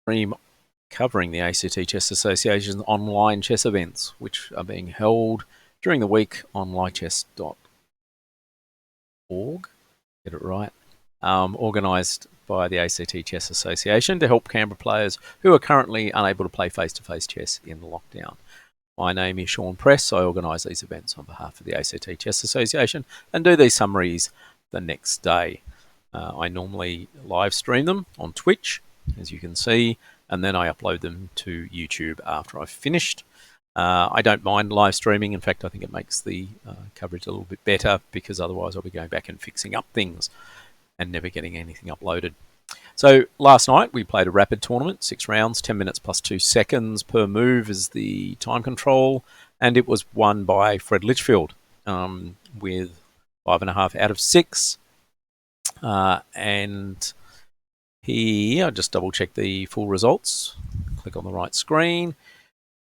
stream covering the ACT Chess Association's online chess events, which are being held during the week on lightchess.org. Get it right. Organised by the ACT Chess Association to help Canberra players who are currently unable to play face-to-face chess in lockdown. My name is Sean Press. I organise these events on behalf of the ACT Chess Association and do these summaries the next day. I normally live stream them on Twitch, as you can see, and then I upload them to YouTube after I've finished. I don't mind live streaming. In fact, I think it makes the coverage a little bit better, because otherwise I'll be going back and fixing up things and never getting anything uploaded. So last night we played a rapid tournament, 6 rounds, 10 minutes plus 2 seconds per move is the time control, and it was won by Fred Litchfield with 5.5 out of 6. And I'll just double check the full results. Click on the right screen.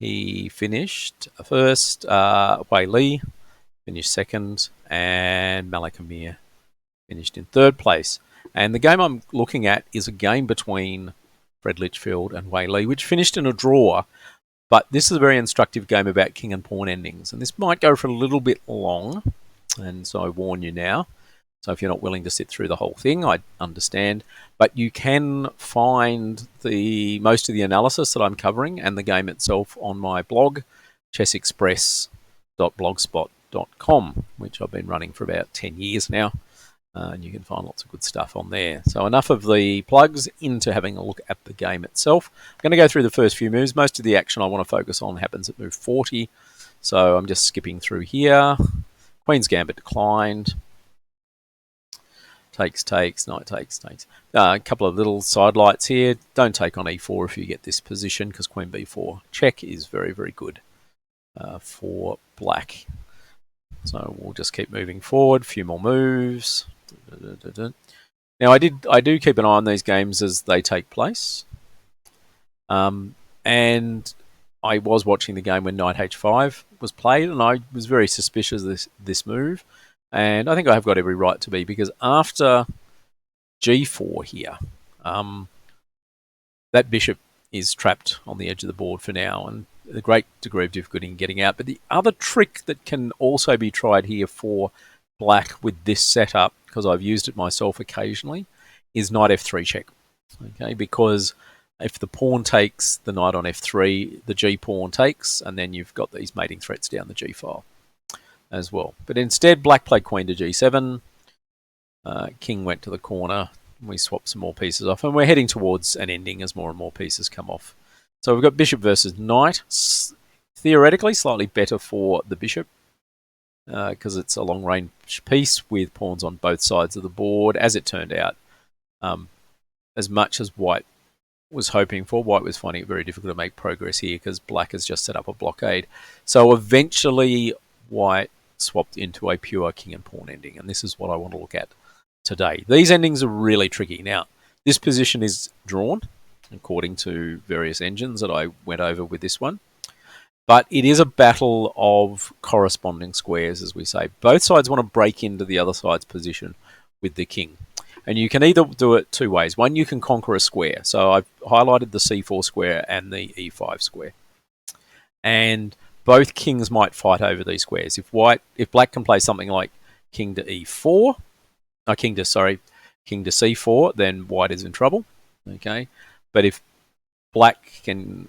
He finished first, Wei Li finished second, and Malik Amir finished in third place. And the game I'm looking at is a game between Fred Litchfield and Wei Li, which finished in a draw. But this is a very instructive game about king and pawn endings. And this might go for a little bit long, and so I warn you now. So if you're not willing to sit through the whole thing, I understand. But you can find most of the analysis that I'm covering and the game itself on my blog, chessexpress.blogspot.com, which I've been running for about 10 years now. And you can find lots of good stuff on there. So enough of the plugs into having a look at the game itself. I'm going to go through the first few moves. Most of the action I want to focus on happens at move 40. So I'm just skipping through here. Queen's Gambit declined. Takes, knight takes. A couple of little sidelights here. Don't take on e4 if you get this position, because queen b4 check is very, very good for black. So we'll just keep moving forward. A few more moves. Now I do keep an eye on these games as they take place. And I was watching the game when knight h5 was played, and I was very suspicious of this move. And I think I have got every right to be, because after g4 here, that bishop is trapped on the edge of the board for now, and a great degree of difficulty in getting out. But the other trick that can also be tried here for black with this setup, because I've used it myself occasionally, is knight f3 check. Okay, because if the pawn takes the knight on f3, the g pawn takes, and then you've got these mating threats down the g file as well. But instead, black played queen to g7. King went to the corner. We swapped some more pieces off, and we're heading towards an ending as more and more pieces come off. So we've got bishop versus knight. Theoretically, slightly better for the bishop, because it's a long-range piece with pawns on both sides of the board. As it turned out, as much as white was hoping for, white was finding it very difficult to make progress here, because black has just set up a blockade. So eventually, white swapped into a pure king and pawn ending, and this is what I want to look at today. These endings are really tricky. Now, this position is drawn according to various engines that I went over with this one, but it is a battle of corresponding squares, as we say. Both sides want to break into the other side's position with the king, and you can either do it two ways. One, you can conquer a square. So I've highlighted the c4 square and the e5 square, and both kings might fight over these squares. If black can play something like king to e4, king to c4, then white is in trouble. Okay, but if white can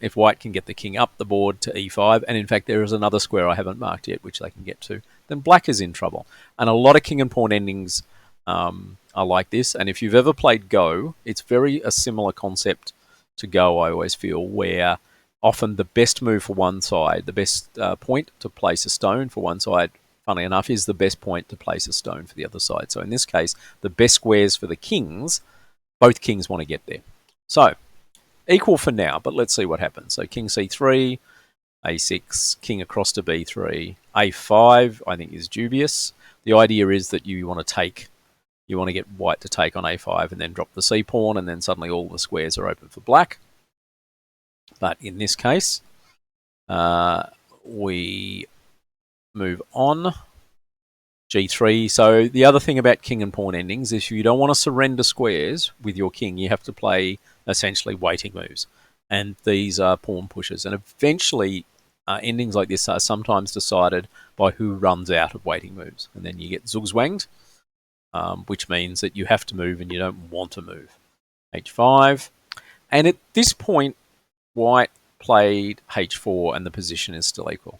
get the king up the board to e5, and in fact there is another square I haven't marked yet which they can get to, then black is in trouble. And a lot of king and pawn endings are like this. And if you've ever played Go, it's very a similar concept to Go, I always feel, where often the best move for one side, the best point to place a stone for one side, funnily enough, is the best point to place a stone for the other side. So in this case, the best squares for the kings, both kings want to get there. So equal for now, but let's see what happens. So king c3, a6, king across to b3, a5 I think is dubious. The idea is that you want to get white to take on a5 and then drop the c pawn, and then suddenly all the squares are open for black. But in this case, we move on. G3. So the other thing about king and pawn endings is if you don't want to surrender squares with your king, you have to play essentially waiting moves. And these are pawn pushes. And eventually, endings like this are sometimes decided by who runs out of waiting moves. And then you get zugzwanged, which means that you have to move and you don't want to move. H5. And at this point, white played H4 and the position is still equal.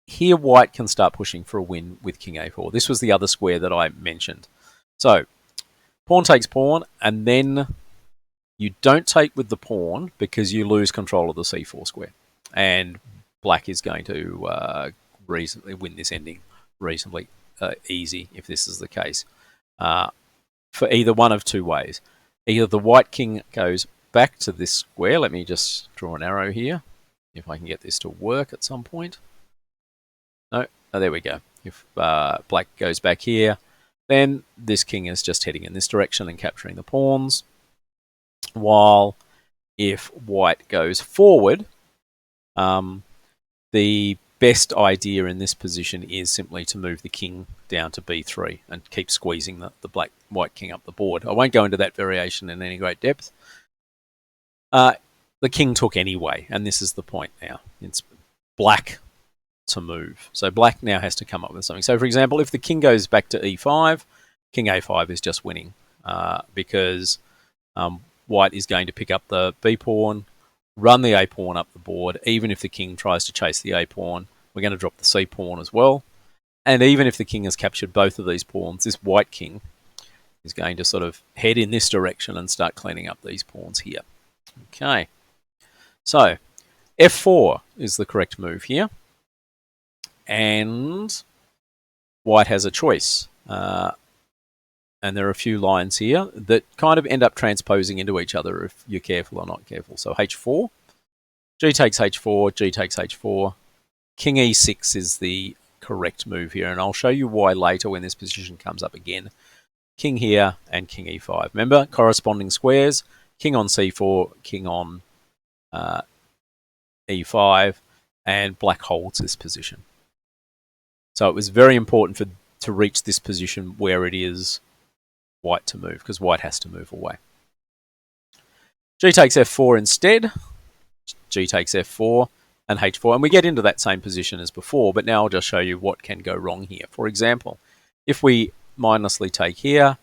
Here, white can start pushing for a win with king A4. This was the other square that I mentioned. So, pawn takes pawn, and then you don't take with the pawn because you lose control of the C4 square. And black is going to reasonably win this ending reasonably easy if this is the case. For either one of two ways. Either the white king goes back to this square. Let me just draw an arrow here, if I can get this to work at some point. No, oh, there we go. If black goes back here, then this king is just heading in this direction and capturing the pawns. While if white goes forward, the best idea in this position is simply to move the king down to b3 and keep squeezing the white king up the board. I won't go into that variation in any great depth. The king took anyway, and this is the point now. It's black to move. So black now has to come up with something. So for example, if the king goes back to e5, king a5 is just winning because white is going to pick up the b pawn, run the a pawn up the board. Even if the king tries to chase the a pawn, we're going to drop the c pawn as well. And even if the king has captured both of these pawns, this white king is going to sort of head in this direction and start cleaning up these pawns here. Okay, so f4 is the correct move here. And white has a choice. And there are a few lines here that kind of end up transposing into each other if you're careful or not careful. So h4, g takes h4, g takes h4. King e6 is the correct move here, and I'll show you why later when this position comes up again. King here and king e5. Remember, corresponding squares, king on c4, king on e5, and black holds this position. So it was very important to reach this position where it is white to move, because white has to move away. G takes f4 instead. G takes f4 and h4. And we get into that same position as before, but now I'll just show you what can go wrong here. For example, if we mindlessly take here,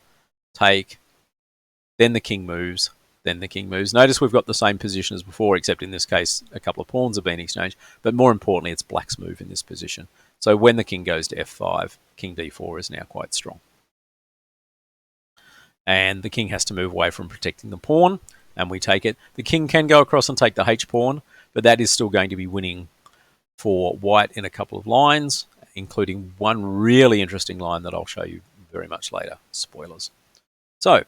take, then the king moves, then the king moves. Notice we've got the same position as before, except in this case, a couple of pawns have been exchanged. But more importantly, it's black's move in this position. So when the king goes to f5, king d4 is now quite strong. And the king has to move away from protecting the pawn, and we take it. The king can go across and take the h-pawn, but that is still going to be winning for white in a couple of lines, including one really interesting line that I'll show you very much later. Spoilers. So,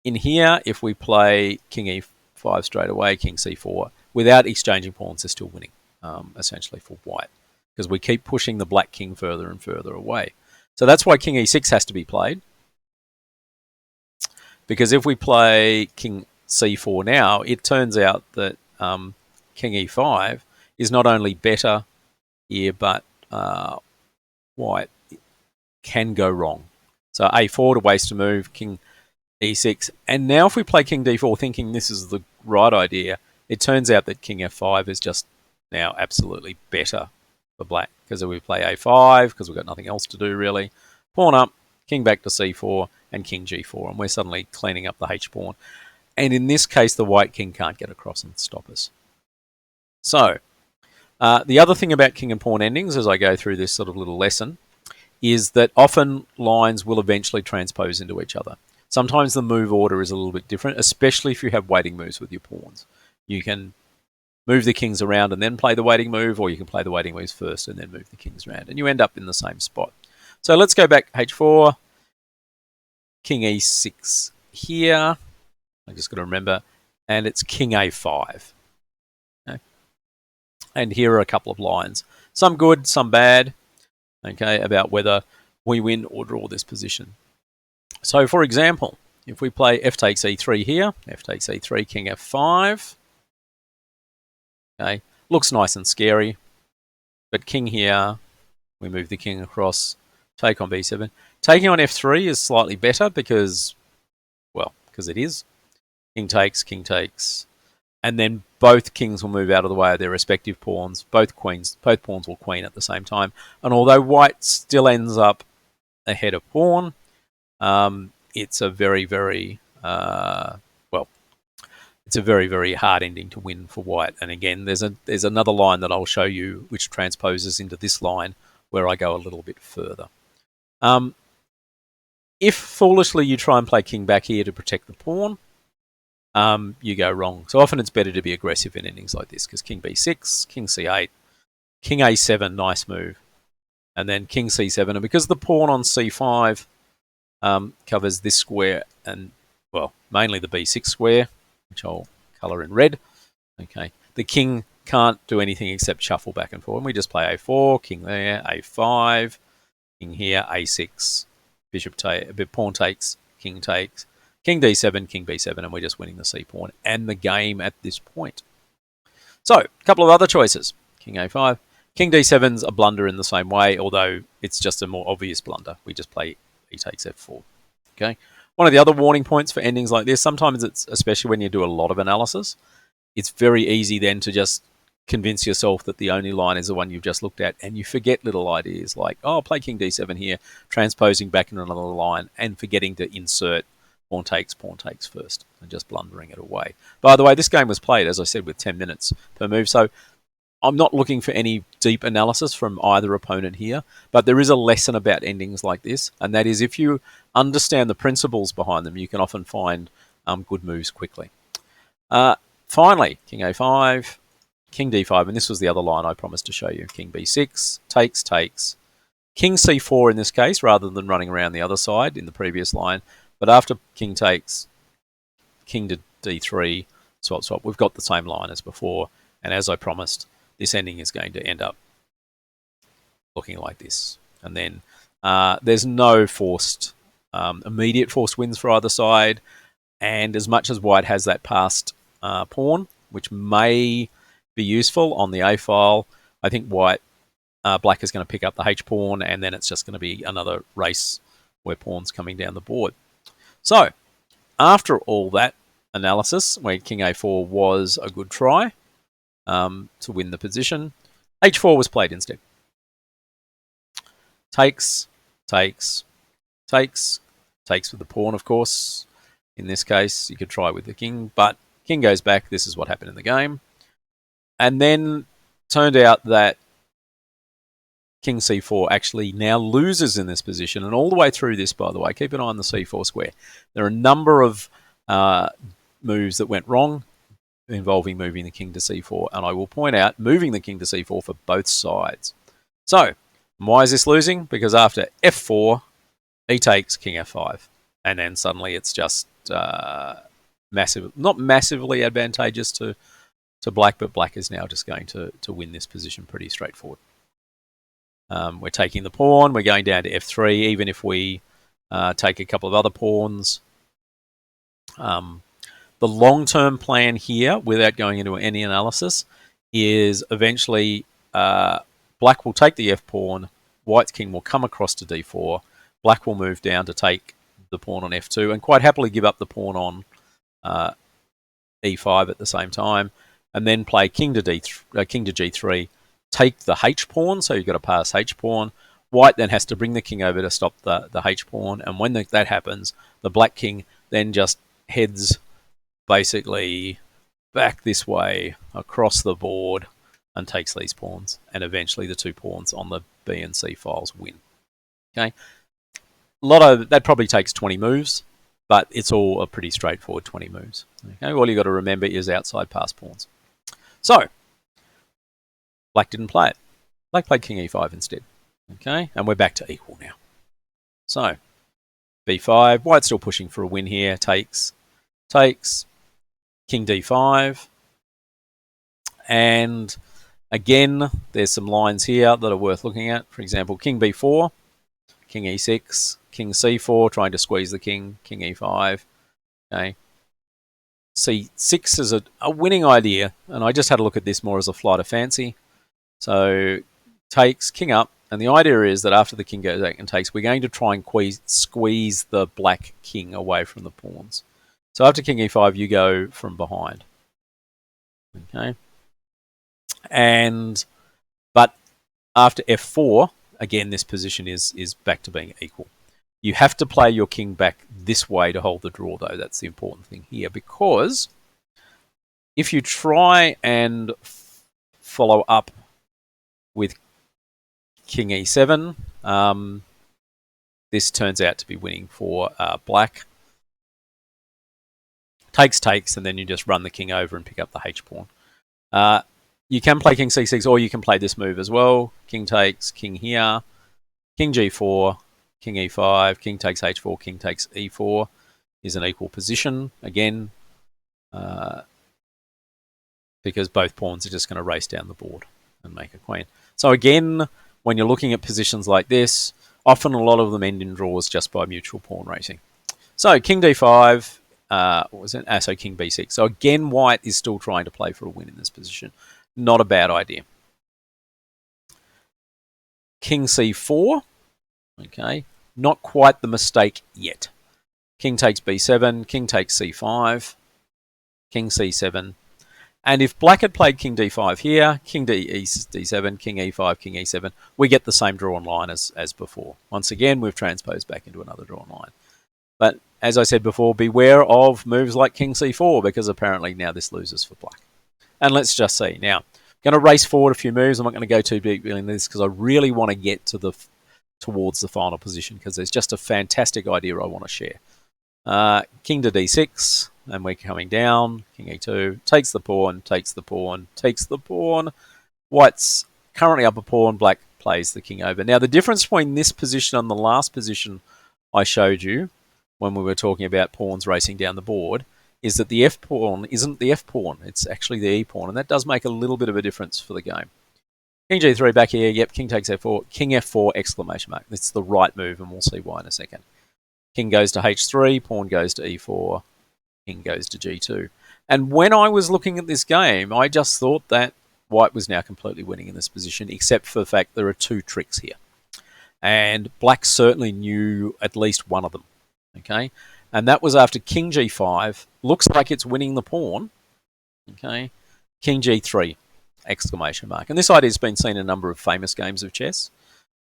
in here, if we play king e5 straight away, king c4, without exchanging pawns, they're still winning, essentially, for white, because we keep pushing the black king further and further away. So that's why king e6 has to be played, because if we play king c4 now, it turns out that king e5 is not only better here, but white can go wrong. So a4 to waste a move, king e6. And now if we play king d4 thinking this is the right idea, it turns out that king f5 is just now absolutely better for black, because if we play a5, because we've got nothing else to do really, pawn up, king back to c4, and king g4, and we're suddenly cleaning up the h-pawn. And in this case, the white king can't get across and stop us. So, the other thing about king and pawn endings, as I go through this sort of little lesson, is that often lines will eventually transpose into each other. Sometimes the move order is a little bit different, especially if you have waiting moves with your pawns. You can move the kings around and then play the waiting move, or you can play the waiting moves first and then move the kings around, and you end up in the same spot. So let's go back h4, king e6 here. I just got to remember, and it's king a5. Okay. And here are a couple of lines, some good, some bad, okay, about whether we win or draw this position. So for example, if we play f takes e3 here, f takes e3, king f5, okay, looks nice and scary, but king here, We move the king across, take on b7. Taking on f3 is slightly better because it is. King takes, and then both kings will move out of the way of their respective pawns. Both pawns will queen at the same time. And although white still ends up ahead of pawn, it's a very, very it's a very, very hard ending to win for white. And again, there's another line that I'll show you which transposes into this line where I go a little bit further. If foolishly you try and play king back here to protect the pawn, you go wrong. So often it's better to be aggressive in endings like this, because king b6, king c8, king a7, nice move, and then king c7. And because the pawn on c5 covers this square and, well, mainly the b6 square, which I'll colour in red, okay, the king can't do anything except shuffle back and forth. And we just play a4, king there, a5, king here, a6, pawn takes, king d7, king b7, and we're just winning the c-pawn and the game at this point. So, a couple of other choices. King a5. King d7's a blunder in the same way, although it's just a more obvious blunder. We just play e takes f4. Okay. One of the other warning points for endings like this, sometimes it's, especially when you do a lot of analysis, it's very easy then to just convince yourself that the only line is the one you've just looked at, and you forget little ideas like, oh, play king d7 here, transposing back into another line, and forgetting to insert pawn takes first, and just blundering it away. By the way, this game was played, as I said, with 10 minutes per move, so I'm not looking for any deep analysis from either opponent here, but there is a lesson about endings like this, and that is if you understand the principles behind them, you can often find good moves quickly. Finally, king a5, king d5, and this was the other line I promised to show you. King b6, takes, king c4 in this case, rather than running around the other side in the previous line. But after king takes, king to d3, swap, we've got the same line as before. And as I promised, this ending is going to end up looking like this. And then there's no immediate forced wins for either side. And as much as white has that passed pawn, which may be useful on the a file, I think black is going to pick up the h pawn, and then it's just going to be another race where pawns coming down the board. So, after all that analysis, where king a4 was a good try to win the position, h4 was played instead. Takes with the pawn, of course. In this case, you could try with the king, but king goes back. This is what happened in the game. And then turned out that king c4 actually now loses in this position. And all the way through this, by the way, keep an eye on the c4 square. There are a number of moves that went wrong involving moving the king to c4. And I will point out moving the king to c4 for both sides. So, why is this losing? Because after f4, he takes king f5. And then suddenly it's just not massively advantageous to black, but black is now just going to win this position pretty straightforward. We're taking the pawn, we're going down to f3, even if we take a couple of other pawns. The long-term plan here, without going into any analysis, is eventually black will take the f-pawn, white's king will come across to d4, black will move down to take the pawn on f2, and quite happily give up the pawn on e5 at the same time, and then play king to g3, take the h-pawn, so you've got to pass h-pawn. White then has to bring the king over to stop the h-pawn, and when that happens, the black king then just heads basically back this way across the board and takes these pawns, and eventually the two pawns on the B and C files win. Okay, that probably takes 20 moves, but it's all a pretty straightforward 20 moves. Okay, all you've got to remember is outside pass pawns. So, black didn't play it. Black played king e5 instead. Okay, and we're back to equal now. So, b5, white's still pushing for a win here, takes, king d5, and again, there's some lines here that are worth looking at. For example, king b4, king e6, king c4, trying to squeeze the king e5. Okay, c6 is a winning idea, and I just had a look at this more as a flight of fancy. So takes, king up, And the idea is that after the king goes back and takes, we're going to try and squeeze the black king away from the pawns. So after king e5, you go from behind. Okay. But after f4, again, this position is back to being equal. You have to play your king back this way to hold the draw, though. That's the important thing here, because if you try and follow up with king e7, this turns out to be winning for black. Takes, and then you just run the king over and pick up the h-pawn. You can play king c6, or you can play this move as well. King takes, king here, king g4, king e5, king takes h4, king takes e4 is an equal position again, because both pawns are just going to race down the board and make a queen. So again, when you're looking at positions like this, often a lot of them end in draws just by mutual pawn racing. So king d5, so king b6. So again, white is still trying to play for a win in this position. Not a bad idea. King c4, okay, not quite the mistake yet. King takes b7, king takes c5, king c7. And if black had played king d5 here, king d7, king e5, king e7, we get the same drawn line as before. Once again, we've transposed back into another drawn line. But as I said before, beware of moves like king c4, because apparently now this loses for black. And let's just see. Now, I'm going to race forward a few moves. I'm not going to go too deeply in this because I really want to get to towards the final position, because there's just a fantastic idea I want to share. King to d6, and we're coming down. King e2, takes the pawn, takes the pawn, takes the pawn. White's currently up a pawn, black plays the king over. Now, the difference between this position and the last position I showed you when we were talking about pawns racing down the board is that the f-pawn isn't the f-pawn, it's actually the e-pawn, and that does make a little bit of a difference for the game. King g3 back here, yep, king takes f4, king f4, exclamation mark. It's the right move, and we'll see why in a second. King goes to h3, pawn goes to e4, king goes to g2. And when I was looking at this game, I just thought that white was now completely winning in this position, except for the fact there are two tricks here. And black certainly knew at least one of them, okay? And that was after king g5, looks like it's winning the pawn, okay? King g3, exclamation mark. And this idea has been seen in a number of famous games of chess,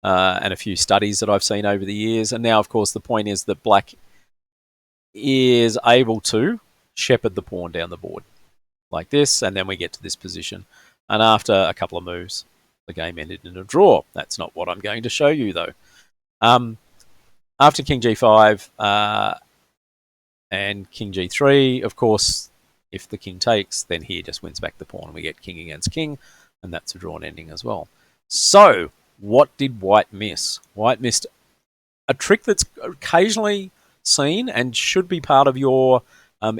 and a few studies that I've seen over the years. And now, of course, the point is that black is able to shepherd the pawn down the board like this, and then we get to this position. And after a couple of moves, the game ended in a draw. That's not what I'm going to show you, though. After king g5 and king g3, of course, if the king takes, then here just wins back the pawn, and we get king against king, and that's a drawn ending as well. So, what did white miss? White missed a trick that's occasionally seen and should be part of your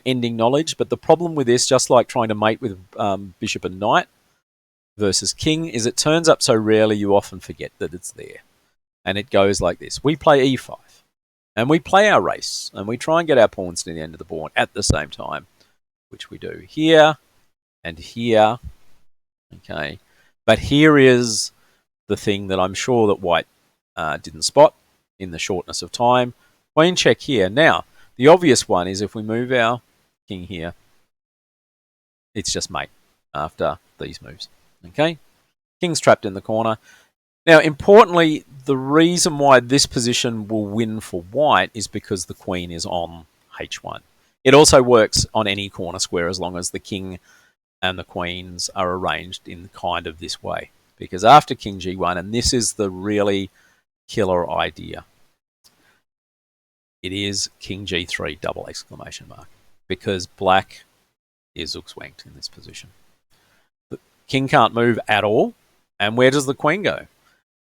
ending knowledge, but the problem with this, just like trying to mate with bishop and knight versus king, is it turns up so rarely you often forget that it's there. And it goes like this. We play e5, and we play our race, and we try and get our pawns to the end of the board at the same time, which we do here and here, okay? But here is the thing that I'm sure that white didn't spot in the shortness of time. Queen check here. Now, the obvious one is if we move our king here, it's just mate after these moves, okay? King's trapped in the corner. Now, importantly, the reason why this position will win for white is because the queen is on h1. It also works on any corner square as long as the king and the queens are arranged in kind of this way. Because after king g1, and this is the really killer idea, it is king g3 double exclamation mark, because black is zugzwanged in this position. The king can't move at all, and where does the queen go?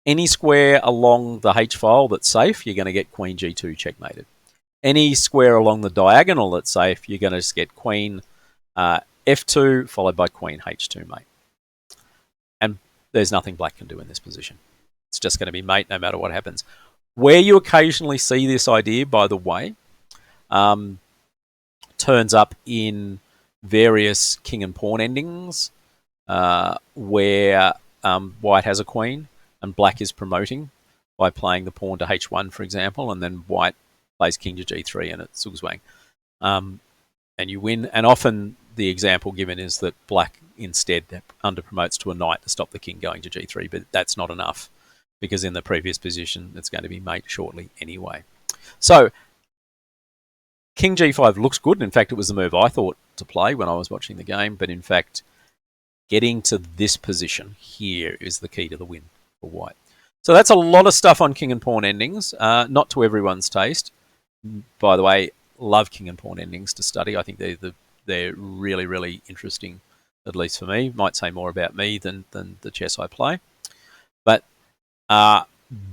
Any square along the h-file that's safe, you're going to get queen g2 checkmated. Any square along the diagonal that's safe, you're going to just get queen f2 followed by queen h2 mate. And there's nothing black can do in this position. It's just going to be mate no matter what happens. Where you occasionally see this idea, by the way, turns up in various king and pawn endings where white has a queen. and black is promoting by playing the pawn to h1, for example, and then white plays king to g3 and it's zugzwang. And you win. And often the example given is that black instead under promotes to a knight to stop the king going to g3, but that's not enough because in the previous position it's going to be mate shortly anyway. So king g5 looks good. In fact, it was the move I thought to play when I was watching the game, but in fact, getting to this position here is the key to the win for white. So that's a lot of stuff on king and pawn endings, not to everyone's taste. By the way, love king and pawn endings to study. I think they're really, really interesting, at least for me. Might say more about me than the chess I play. But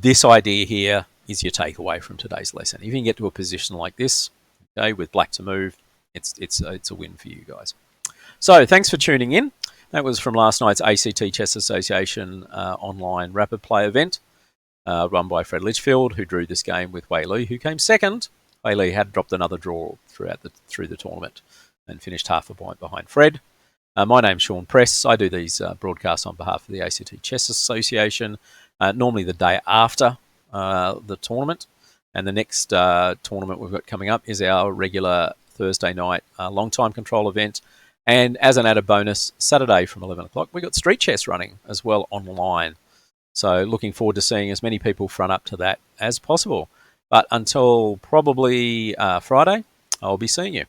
this idea here is your takeaway from today's lesson. If you can get to a position like this, okay, with black to move, it's a win for you guys. So thanks for tuning in. That was from last night's ACT Chess Association online rapid play event run by Fred Litchfield, who drew this game with Wei Li, who came second. Wei Li had dropped another draw through the tournament and finished half a point behind Fred. My name's Sean Press. I do these broadcasts on behalf of the ACT Chess Association, normally the day after the tournament. And the next tournament we've got coming up is our regular Thursday night long time control event. And as an added bonus, Saturday from 11 o'clock, we've got street chess running as well online. So looking forward to seeing as many people front up to that as possible. But until probably Friday, I'll be seeing you.